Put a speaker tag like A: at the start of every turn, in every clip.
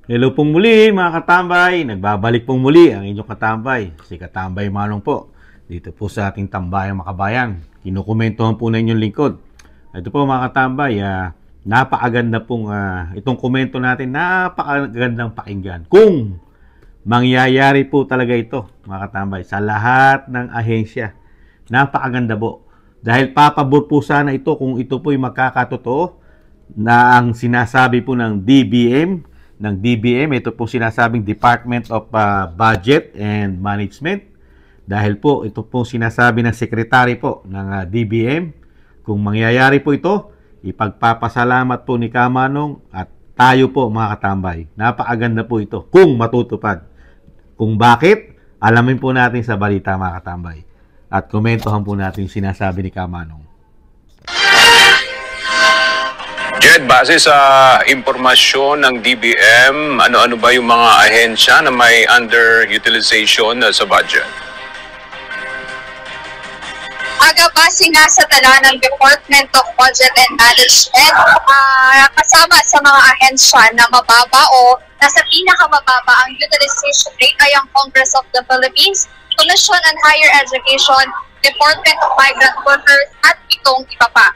A: Hello pong muli mga katambay, nagbabalik pong muli ang inyong katambay, si Katambay Manong po, dito po sa ating Tambayang Makabayan. Kinukomentohan po na inyong lingkod. Ito po mga katambay, napakaganda pong itong komento natin, napakagandang pakinggan. Kung mangyayari po talaga ito mga katambay sa lahat ng ahensya, napakaganda po. Dahil papabor po sana ito kung ito po'y magkakatotoo na ang sinasabi po ng DBM, ito po sinasabing Department of Budget and Management. Dahil po, ito po sinasabi ng Secretary po ng DBM. Kung mangyayari po ito, ipagpapasalamat po ni Kamanong at tayo po mga katambay. Napakaganda po ito kung matutupad. Kung bakit, alamin po natin sa balita mga katambay. At komentohan po natin yung sinasabi ni Kamanong.
B: Jed, base sa impormasyon ng DBM, ano-ano ba yung mga ahensya na may underutilization sa budget?
C: Base nga sa tala ng Department of Budget and Management, kasama sa mga ahensya na mababa o nasa pinakamababa ang utilization rate ay ang Congress of the Philippines, Commission on Higher Education, Department of Migrant Workers at itong iba pa.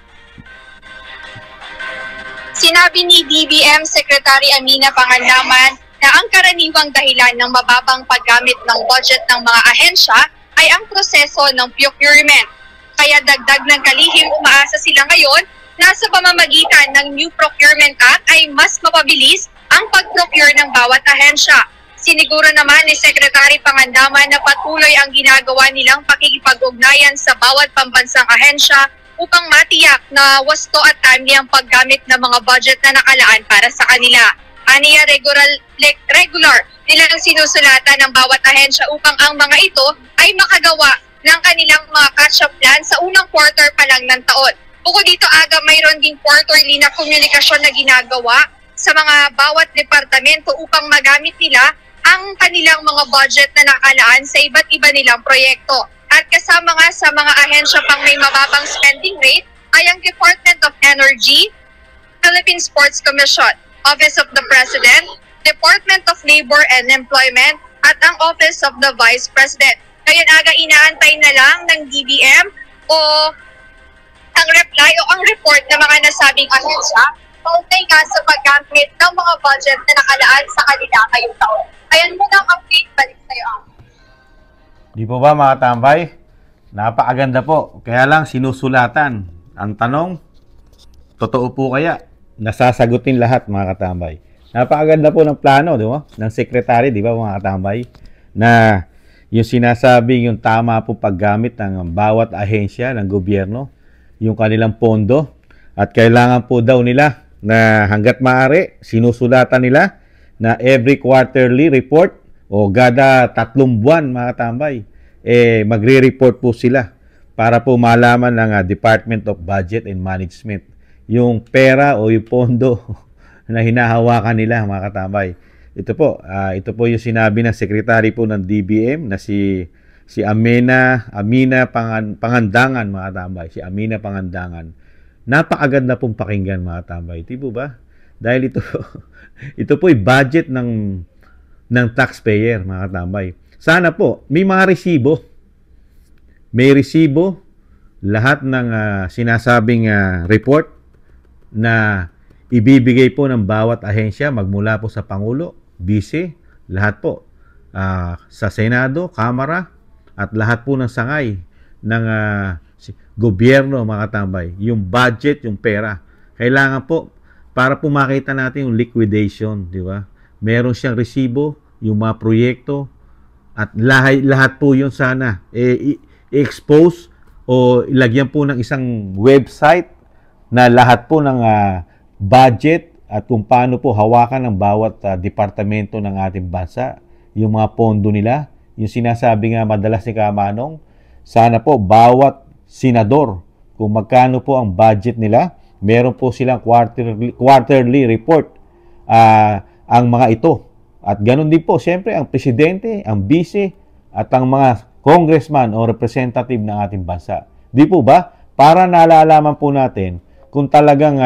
C: Sinabi ni DBM Secretary Amina Pangandaman na ang karaniwang dahilan ng mababang paggamit ng budget ng mga ahensya ay ang proseso ng procurement. Kaya dagdag ng kalihim umaasa sila ngayon na sa pamamagitan ng New Procurement Act ay mas mapabilis ang pag-procure ng bawat ahensya. Siniguro naman ni Secretary Pangandaman na patuloy ang ginagawa nilang pakikipag-ugnayan sa bawat pambansang ahensya upang matiyak na wasto at timely ang paggamit ng mga budget na nakalaan para sa kanila. Aniya regular nilang sinusulatan ng bawat ahensya upang ang mga ito ay makagawa ng kanilang mga catch-up plan sa unang quarter pa lang ng taon. Bukod dito, mayroon ding quarterly na komunikasyon na ginagawa sa mga bawat departamento upang magamit nila ang kanilang mga budget na nakalaan sa iba't iba nilang proyekto. At kasama nga sa mga ahensya pang may mababang spending rate ay ang Department of Energy, Philippine Sports Commission, Office of the President, Department of Labor and Employment, at ang Office of the Vice President. Ngayon inaantay na lang ng DBM o ang reply o ang report ng mga nasabing ahensya kaugnay nga sa paggamit ng mga budget na nakalaan sa kanila ngayong taon. Ayan muna ang update, balik sa'yo.
A: Di po ba mga tambay? Napakaganda po. Kaya lang sinusulatan. Ang tanong, totoo po kaya? Nasasagutin lahat mga katambay. Napakaganda po ng plano, di ba? Ng sekretary, di ba mga katambay? Na yung sinasabi, yung tama po paggamit ng bawat ahensya ng gobyerno, yung kanilang pondo, at kailangan po daw nila na hanggat maaari, sinusulatan nila na every quarterly report o gada 3 buwan mga tambay, magre-report po sila para po malaman ng Department of Budget and Management yung pera o yung pondo na hinahawakan nila mga katambay. Ito po yung sinabi ng Secretary po ng DBM na si Amina Pangandaman mga tambay. Si Amina Pangandaman. Napakaganda pong pakinggan mga tambay. Di po ba? Dahil ito po yung budget ng taxpayer, mga katambay. Sana po, may mga resibo. May resibo, lahat ng sinasabing report na ibibigay po ng bawat ahensya, magmula po sa Pangulo, Vice, lahat po, sa Senado, Kamara, at lahat po ng sangay ng gobyerno, mga katambay. Yung budget, yung pera. Kailangan po, para po makita natin yung liquidation, di ba? Meron siyang resibo, yung mga proyekto, at lahat po yun sana i-expose o ilagyan po ng isang website na lahat po ng budget at kung paano po hawakan ng bawat departamento ng ating bansa, yung mga pondo nila, yung sinasabi nga madalas ni Kamanong, sana po bawat senador, kung magkano po ang budget nila, meron po silang quarterly report ang mga ito. At ganun din po, siyempre, ang presidente, ang vice, at ang mga congressman o representative ng ating bansa. Di po ba? Para nalalaman po natin kung talagang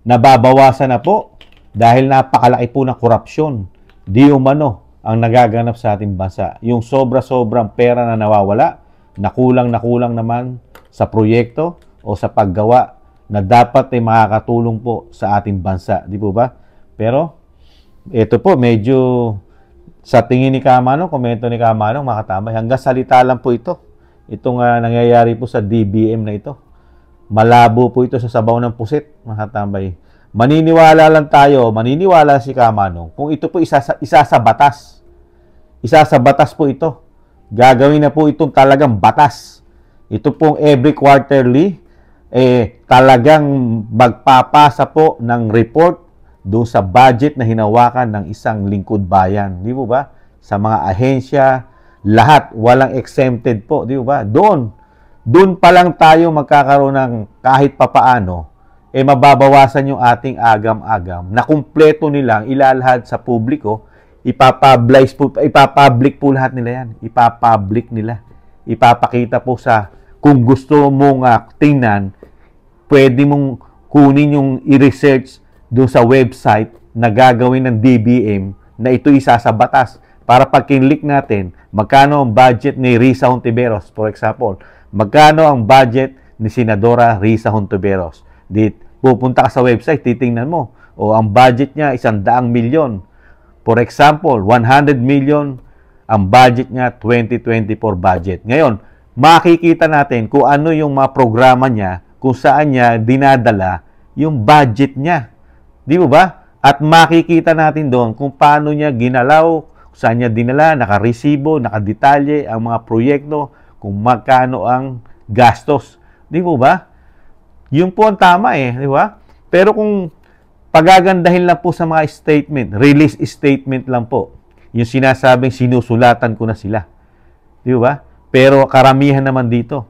A: nababawasan na po dahil napakalaki po ng korupsyon, di umano ang nagaganap sa ating bansa. Yung sobra-sobrang pera na nawawala, na kulang naman sa proyekto o sa paggawa na dapat ay makakatulong po sa ating bansa. Di po ba? Pero, ito po, medyo sa tingin ni Kamano, komento ni Kamano, mga katambay, hanggang salita lang po ito. Itong nangyayari po sa DBM na ito. Malabo po ito sa sabaw ng pusit, mga katambay. Maniniwala lang tayo, maniniwala si Kamano, kung ito po isa sa batas. Isa sa batas po ito. Gagawin na po itong talagang batas. Ito pong every quarterly, talagang magpapasa po ng report doon sa budget na hinawakan ng isang lingkod bayan. Di po ba? Sa mga ahensya, lahat, walang exempted po. Di po ba? Doon pa lang tayo magkakaroon ng kahit papaano, mababawasan yung ating agam-agam na kumpleto nilang ilalahad sa publiko, ipapublic po lahat nila yan. Ipapublic nila. Ipapakita po sa, kung gusto mong tingnan, pwede mong kunin yung i-research doon sa website na gagawin ng DBM na ito isa sa batas. Para pag kinlik natin, magkano ang budget ni Risa Hontiveros, for example. Magkano ang budget ni Senadora Risa Hontiveros. Pupunta ka sa website, titingnan mo. O ang budget niya, 100 milyon. For example, 100 million ang budget niya, 2024 budget. Ngayon, makikita natin kung ano yung mga programa niya, kung saan niya dinadala yung budget niya. Di ba? At makikita natin doon kung paano niya ginalaw, kung saan niya dinala, nakaresibo, nakadetalye ang mga proyekto, kung magkano ang gastos. Di ba? Yun po ang tama di ba? Pero kung pagagandahin lang po sa mga statement, release statement lang po, yung sinasabing sinusulatan ko na sila. Di ba? Pero karamihan naman dito,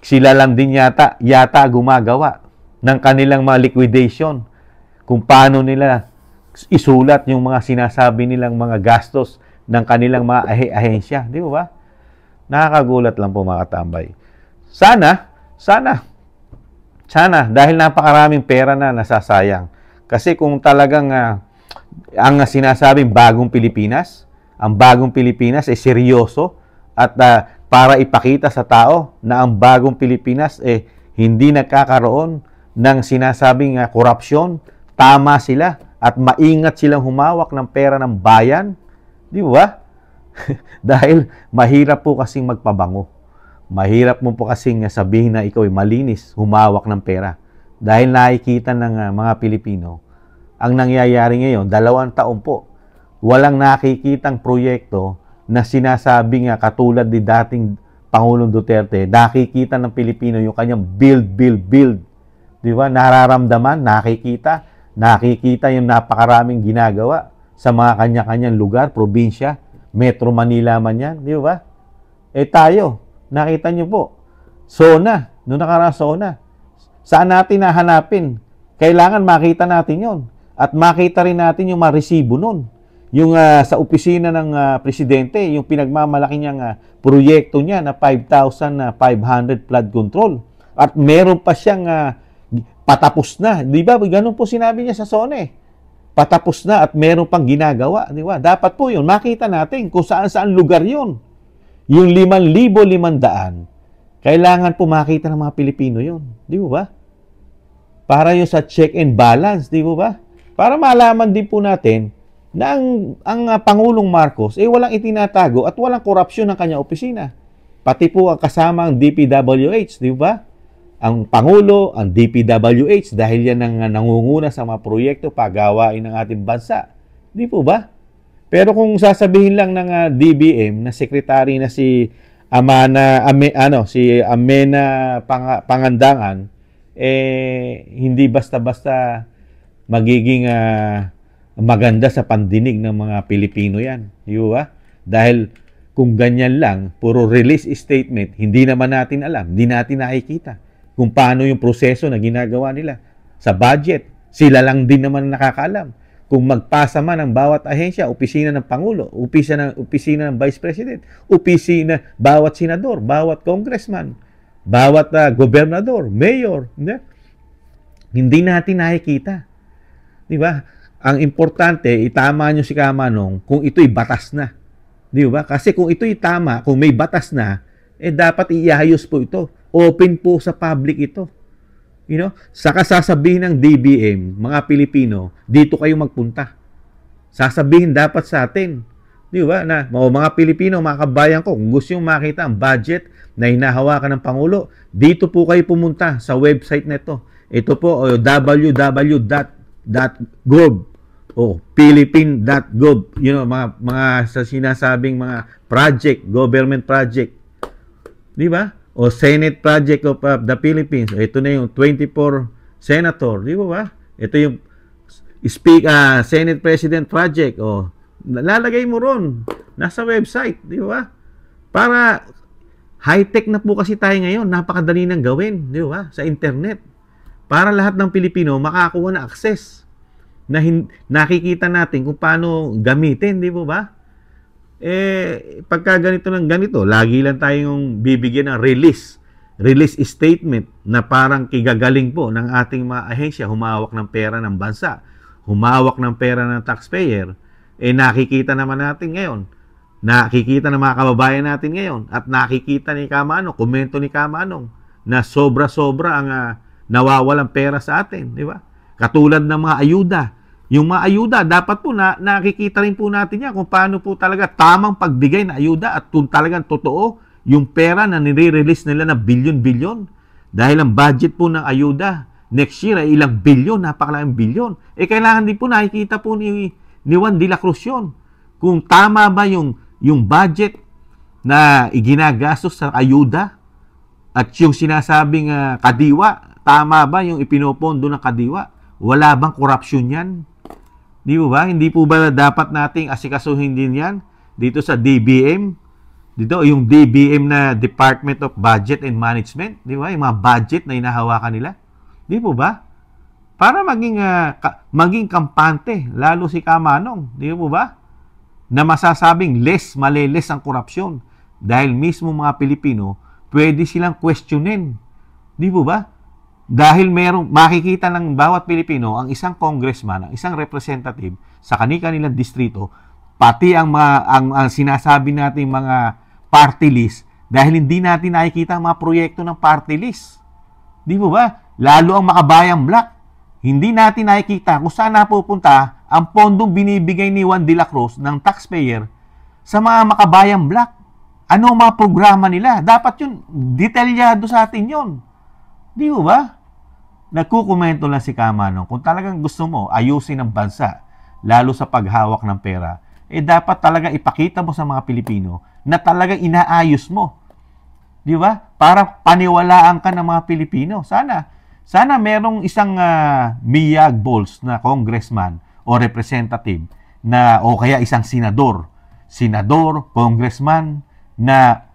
A: sila lang din yata gumagawa ng kanilang mga liquidation, kung paano nila isulat yung mga sinasabi nilang mga gastos ng kanilang mga ahensya. Di ba? Nakakagulat lang po mga katambay. Sana, dahil napakaraming pera na nasasayang. Kasi kung talagang ang sinasabing bagong Pilipinas, ang bagong Pilipinas ay seryoso at para ipakita sa tao na ang bagong Pilipinas hindi nagkakaroon ng sinasabing korupsyon, tama sila at maingat silang humawak ng pera ng bayan. Di ba? Dahil mahirap po kasing magpabango. Mahirap mo po kasing sabihin na ikaw ay malinis, humawak ng pera. Dahil nakikita ng mga Pilipino, ang nangyayari ngayon, 2 taon po, walang nakikitang proyekto na sinasabing katulad ni dating Pangulong Duterte, nakikita ng Pilipino yung kanyang build. Di ba? Nararamdaman, nakikita yung napakaraming ginagawa sa mga kanya-kanyang lugar, probinsya, Metro Manila man yan. Di ba? Tayo, nakita nyo po, SONA, noong nakarang SONA, saan natin nahanapin? Kailangan makita natin yon. At makita rin natin yung mga resibo nun. Yung sa opisina ng presidente, yung pinagmamalaki niyang proyekto niya na 5,500 flood control. At meron pa siyang patapos na. Di ba? Ganun po sinabi niya sa SONA. Patapos na at meron pang ginagawa. Di ba? Dapat po yun. Makita natin kung saan-saan lugar yun. Yung 5,500, kailangan po makita ng mga Pilipino yun. Di ba? Para yun sa check and balance. Di ba? Para malaman din po natin na ang Pangulong Marcos walang itinatago at walang korupsyon ng kanyang opisina. Pati po ang kasama ang DPWH, di ba? Ang Pangulo, ang DPWH, dahil yan ang nangunguna sa mga proyekto pagawain ng ating bansa. Di po ba? Pero kung sasabihin lang ng DBM na secretary na si Amena Pangandangan, hindi basta-basta magiging maganda sa pandinig ng mga Pilipino yan. Di ba? Dahil kung ganyan lang, puro release statement, hindi naman natin alam, hindi natin nakikita kung paano yung proseso na ginagawa nila sa budget. Sila lang din naman nakakaalam. Kung magpasa man ang bawat ahensya, opisina ng Pangulo, opisina ng Vice President, opisina, bawat senador, bawat congressman, bawat gobernador, mayor, hindi natin nakikita. Di ba? ang importante, itama nyo si Kamanong kung ito'y batas na. Di ba? Kasi kung ito'y tama, kung may batas na, dapat iayos po ito. Open po sa public ito. Saka sasabihin ng DBM, mga Pilipino, dito kayo magpunta. Sasabihin dapat sa atin. Di ba? Na, mga Pilipino, mga kabayan ko, kung gusto nyo makita ang budget na hinahawakan ng Pangulo, dito po kayo pumunta sa website na ito. Ito po, www.gov o philippine.gov, mga sa sinasabing mga project, government project. Di ba? O Senate Project of the Philippines. Ito na yung 24 senator, di ba? Ito yung Senate President Project. O lalagay mo ron nasa website, di ba? Para high-tech na po kasi tayo ngayon, napakadali nang gawin, di ba? Sa internet. Para lahat ng Pilipino makakuha na access na nakikita natin kung paano gamitin, di ba? Pagka ganito ng ganito, lagi lang tayong bibigyan ng release statement na parang kigagaling po ng ating mga ahensya, humawak ng pera ng bansa, humawak ng pera ng taxpayer. Nakikita naman natin ngayon, nakikita ng mga kababayan natin ngayon, at nakikita ni Kamanong, komento ni Kamanong, na sobra-sobra ang nawawalang pera sa atin, di ba? Katulad ng mga ayuda. Yung mga ayuda, dapat po nakikita rin po natin yan kung paano po talaga tamang pagbigay na ayuda at kung talagang totoo yung pera na nire-release nila na bilyon-bilyon. Dahil ang budget po ng ayuda next year ay ilang bilyon, napakalaking bilyon. Kailangan din po nakikita po ni Juan de la Cruz yun. Kung tama ba yung budget na iginagastos sa ayuda at yung sinasabing kadiwa, tama ba yung ipinopondo ng kadiwa? Wala bang korupsyon yan? Di ba? Hindi po ba dapat nating asikasuhin din yan dito sa DBM? Dito, yung DBM na Department of Budget and Management, di ba? Yung mga budget na hinahawakan nila. Di po ba? Para maging kampante, lalo si Kamanong, di po ba? Na masasabing malilis ang korupsyon. Dahil mismo mga Pilipino, pwede silang questionin. Di po ba? Dahil makikita ng bawat Pilipino ang isang congressman, ang isang representative sa kanilang distrito, pati ang sinasabi nating mga party list, dahil hindi natin nakikita ang mga proyekto ng party list. Di ba ba? Lalo ang Makabayang Black. Hindi natin nakikita kung saan napupunta ang pondong binibigay ni Juan de la Cruz ng taxpayer sa mga Makabayang Black. Ano ang mga programa nila? Dapat yun, detalyado sa atin yun. Di ba? Nagkukomento lang si Kamanong, kung talagang gusto mo ayusin ang bansa, lalo sa paghawak ng pera, dapat talaga ipakita mo sa mga Pilipino na talagang inaayos mo. Di ba? Para paniwalaan ka ng mga Pilipino. Sana merong isang Miyag Balls na congressman o representative o kaya isang senador, congressman na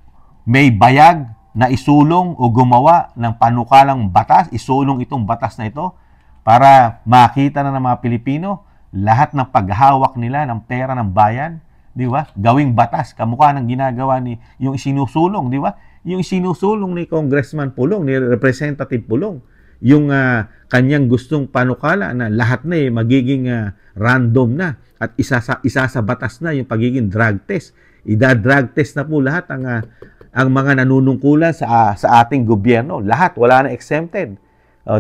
A: may bayag na isulong o gumawa ng panukalang batas, isulong itong batas na ito para makita na ng mga Pilipino lahat ng paghawak nila ng pera ng bayan, di ba? Gawing batas, kamukha ng ginagawa yung isinusulong, di ba? Yung isinusulong ni Congressman Pulong, ni Representative Pulong, yung kanyang gustong panukala na lahat na magiging random na at isa sa batas na yung pagiging drug test. Ida-drug test na po lahat ang mga nanunungkulan sa ating gobyerno. Lahat, wala na exempted.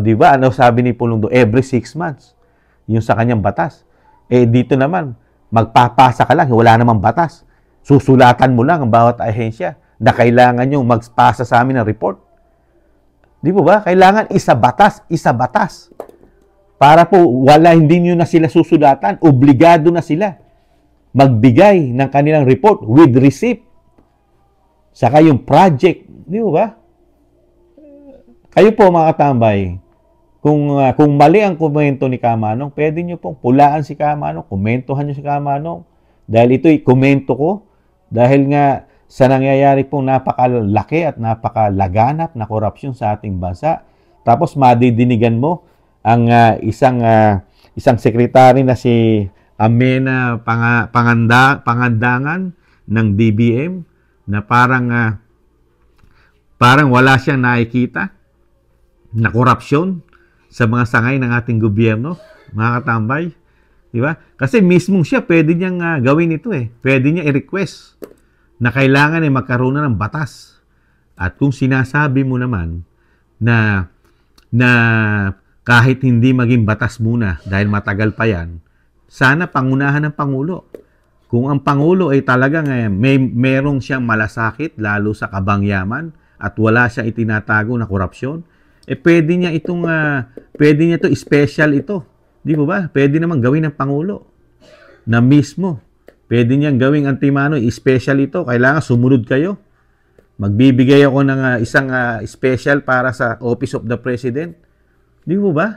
A: Di ba? Ano sabi ni Pulong do? Every 6 months. Yung sa kanyang batas. Dito naman, magpapasa ka lang, wala namang batas. Susulatan mo lang ang bawat ahensya na kailangan nyo magpasa sa amin ng report. Di ba? Kailangan isa batas. Para po, hindi nyo na sila susulatan, obligado na sila magbigay ng kanilang report with receipt. Saka yung project, di ba? Kayo po mga katambay, kung mali ang komento ni Kamanong, pwede nyo pong pulaan si Kamanong, komentohan nyo si Kamanong. Dahil ito'y komento ko, dahil nga sa nangyayari pong napakalaki at napakalaganap na korupsyon sa ating bansa. Tapos madidinigan mo ang isang sekretary na si Amena Pangandangan ng DBM, na parang wala siyang nakikita na korupsyon sa mga sangay ng ating gobyerno, mga katambay. Di ba? Kasi mismong siya, pwede niyang gawin ito eh. Pwede niya i-request na kailangan ay magkaroon na ng batas. At kung sinasabi mo naman na kahit hindi maging batas muna dahil matagal pa yan, sana pangunahan ng Pangulo. Kung ang Pangulo ay talagang merong siyang malasakit lalo sa kabangyaman at wala siyang itinatago na korupsyon, pwede niya ito special ito. Di ba ba? Pwede naman gawin ng Pangulo na mismo. Pwede niyang gawing antimano, special ito. Kailangan sumunod kayo. Magbibigay ako ng isang special para sa Office of the President. Di ba ba?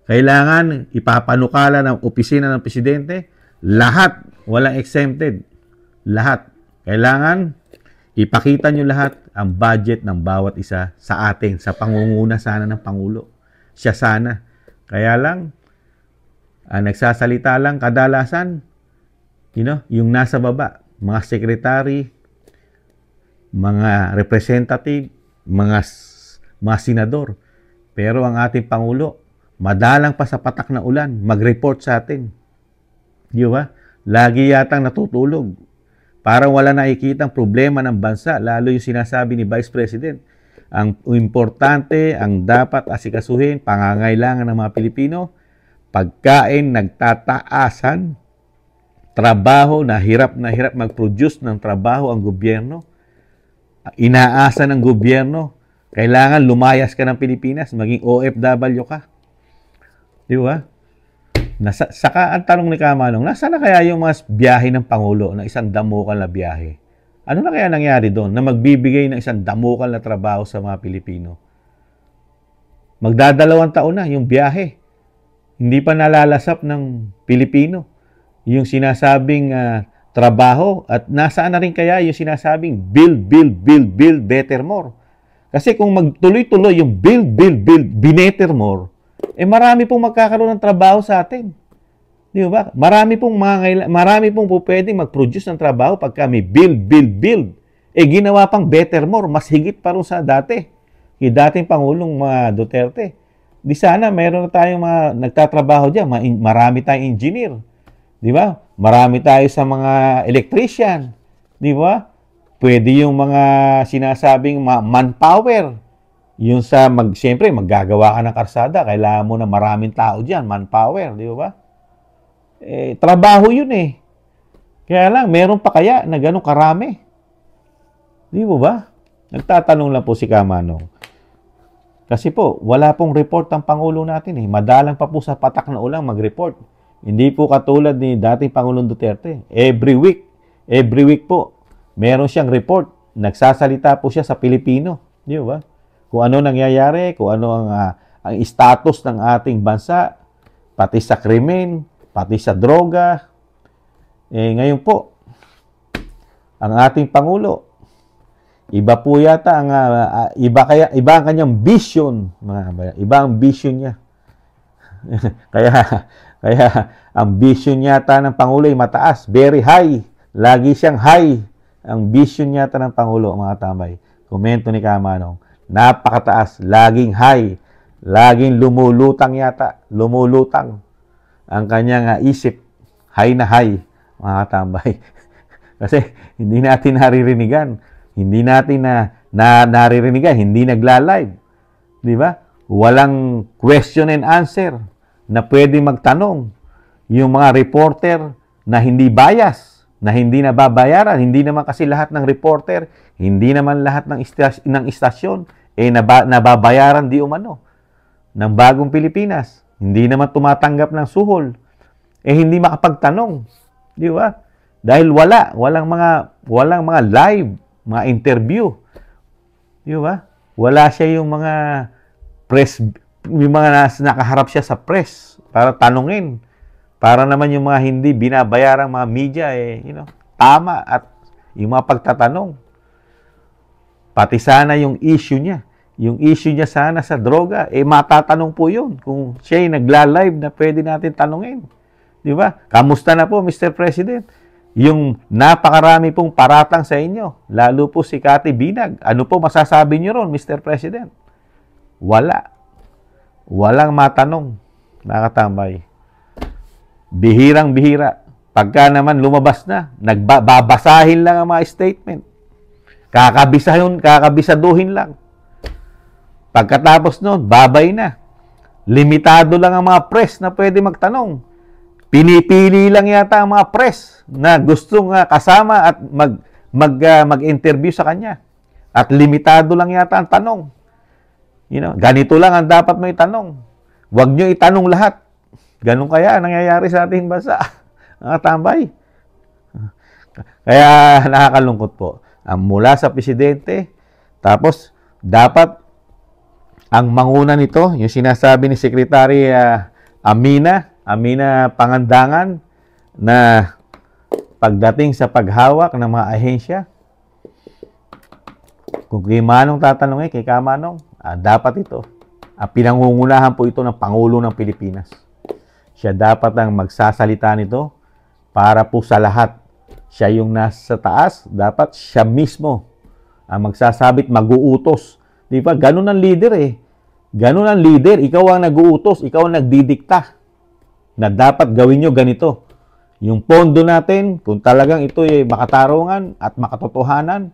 A: Kailangan ipapanukala ng opisina ng Presidente. Lahat, walang exempted. Lahat. Kailangan ipakita nyo lahat ang budget ng bawat isa sa atin, sa pangunguna sana ng Pangulo. Siya sana. Kaya lang, nagsasalita lang kadalasan, yung nasa baba, mga secretary, mga representative, mga senador. Pero ang ating Pangulo, madalang pa sa patak na ulan, mag-report sa atin. Di ba? Lagi yatang natutulog. Parang wala nakikitang problema ng bansa, lalo yung sinasabi ni Vice President. Ang importante, ang dapat asikasuhin, pangangailangan ng mga Pilipino, pagkain nagtataasan, trabaho na hirap mag-produce ng trabaho ang gobyerno, inaasa ng gobyerno, kailangan lumayas ka ng Pilipinas, maging OFW ka. Di ba? Saka ang tanong ni Kamanong, nasaan na kaya yung mga biyahe ng Pangulo na isang damukal na biyahe? Ano na kaya nangyari doon na magbibigay ng isang damukal na trabaho sa mga Pilipino? Magdadalawang taon na yung biyahe. Hindi pa nalalasap ng Pilipino yung sinasabing trabaho at nasaan na rin kaya yung sinasabing build better more. Kasi kung magtuloy-tuloy yung build better more, marami pong magkakaroon ng trabaho sa atin. Di ba? Marami pong pwedeng mag-produce ng trabaho pagka may build. Ginawa pang better more, mas higit pa rin sa dati. Yung dating Pangulong Duterte. Di sana, meron na tayong mga nagtatrabaho dyan. Marami tayong engineer. Di ba? Marami tayo sa mga electrician. Di ba? Pwede yung mga sinasabing manpower. Yung siyempre, maggagawa ka ng karsada, kailangan mo na maraming tao dyan, manpower, di ba? Trabaho yun eh. Kaya lang, meron pa kaya na ganun karami? Di ba? Nagtatanong lang po si Kamanong. Kasi po, wala pong report ang Pangulo natin eh. Madalang pa po sa patak na ulang mag-report. Hindi po katulad ni dating Pangulong Duterte. Every week po, meron siyang report. Nagsasalita po siya sa Pilipino. Di ba? Kung ano nangyayari, kung ano ang status ng ating bansa, pati sa krimen, pati sa droga. Ngayon po, ang ating Pangulo, iba po yata ang iba ang kanyang vision, iba ang vision niya. kaya ang vision yata ng Pangulo ay mataas, very high. Lagi siyang high ang vision yata ng Pangulo, mga tambay. Komento ni Kamanong. Napakataas, laging high, laging lumulutang yata, ang kanyang isip, high na high, mga katambay. Kasi hindi natin naririnigan, hindi nagla-live, di ba? Walang question and answer na pwede magtanong. Yung mga reporter na hindi bias, na hindi nababayaran, hindi naman kasi lahat ng reporter, hindi naman lahat ng istasyon, nababayaran di umano ng Bagong Pilipinas. Hindi naman tumatanggap ng suhol. Hindi makapagtanong. Di ba? Dahil walang mga live, mga interview. Di ba? Wala siya yung mga press, yung mga nakaharap siya sa press para tanungin. Para naman yung mga hindi binabayarang mga media, tama at yung mga pagtatanong. Pati sana yung issue niya. Yung issue niya sana sa droga, matatanong po yun. Kung siya ay nagla-live na pwede natin tanungin. Di ba? Kamusta na po, Mr. President? Yung napakarami pong paratang sa inyo, lalo po si Cathy Binag. Ano po masasabi niyo ron, Mr. President? Wala. Walang matanong. Nakatambay. Bihirang-bihira. Pagka naman lumabas na, nagbabasahin lang ang mga statement. Kakabisaduhin lang. Pagkatapos nun, babay na. Limitado lang ang mga press na pwede magtanong. Pinipili lang yata ang mga press na gustong kasama at mag-interview sa kanya. At limitado lang yata ang tanong. Ganito lang ang dapat mo itanong. Huwag nyo itanong lahat. Ganun kaya nangyayari sa ating bansa. Mga tambay. Kaya nakakalungkot po. Mula sa presidente, tapos dapat ang manguna nito, yung sinasabi ni Secretary Amina Pangandaman, na pagdating sa paghawak ng mga ahensya, kung kay Manong tatanungin, kay Kamanong, dapat ito. Pinangungunahan po ito ng Pangulo ng Pilipinas. Siya dapat ang magsasalita nito para po sa lahat. Siya yung nasa taas, dapat siya mismo ang magsasabit, mag-uutos. Di ba? Ganun ang leader eh. Ganun ang leader. Ikaw ang nag-uutos, ikaw ang nagdidikta na dapat gawin nyo ganito. Yung pondo natin, kung talagang ito ay makatarungan at makatotohanan,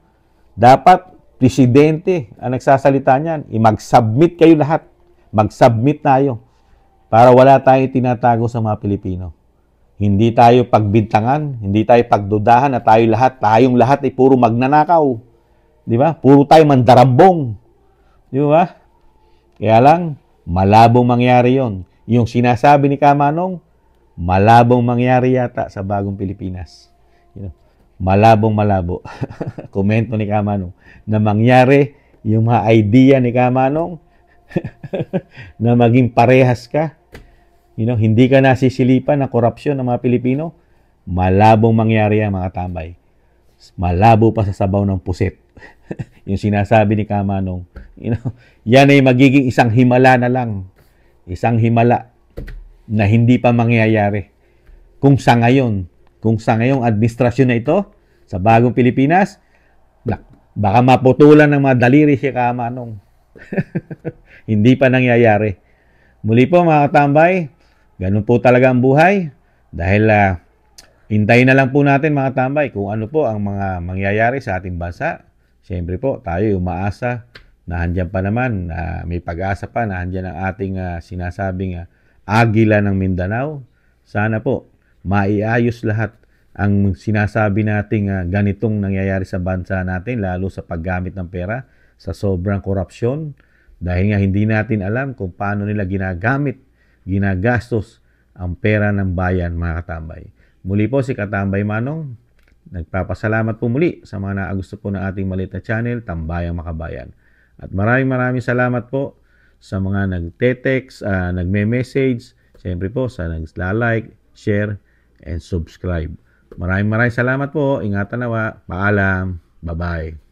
A: dapat presidente ang nagsasalita niyan. Mag-submit kayo lahat. Mag-submit tayo para wala tayong tinatago sa mga Pilipino. Hindi tayo pagbintangan, hindi tayo pagdudahan na tayong lahat ay puro magnanakaw. Di ba? Puro tayo mandarambong. Di ba? Kaya lang, malabong mangyari yon. Yung sinasabi ni Kamanong, malabong mangyari yata sa bagong Pilipinas. Malabo. Komento ni Kamanong. Na mangyari yung mga idea ni Kamanong na maging parehas ka. Hindi ka nasisilipan ng korupsyon ng mga Pilipino, malabong mangyari yan, mga tambay. Malabo pa sa sabaw ng pusit. Yung sinasabi ni Kamanong, yan ay magiging isang himala na lang. Isang himala na hindi pa mangyayari. Kung sa ngayong administrasyon na ito, sa bagong Pilipinas, baka maputulan ng mga daliri si Kamanong. Hindi pa nangyayari. Muli po mga katambay, ganun po talaga ang buhay. Dahil hintayin na lang po natin mga tambay kung ano po ang mga mangyayari sa ating bansa. Siyempre po, tayo umaasa na handyan pa naman, may pag-asa pa na handyan ang ating sinasabing Agila ng Mindanao. Sana po, maiayos lahat ang sinasabi nating ganitong nangyayari sa bansa natin, lalo sa paggamit ng pera, sa sobrang korupsyon. Dahil nga hindi natin alam kung paano nila ginagastos ang pera ng bayan, mga katambay. Muli po si Katambay Manong, nagpapasalamat po muli sa mga naagusto po ng ating maliit na channel, Tambayang Makabayan. At maraming salamat po sa mga nagte-text, nagme-message, siyempre po sa nagla-like, share, and subscribe. Maraming salamat po. Ingatan nawa. Paalam. Bye-bye.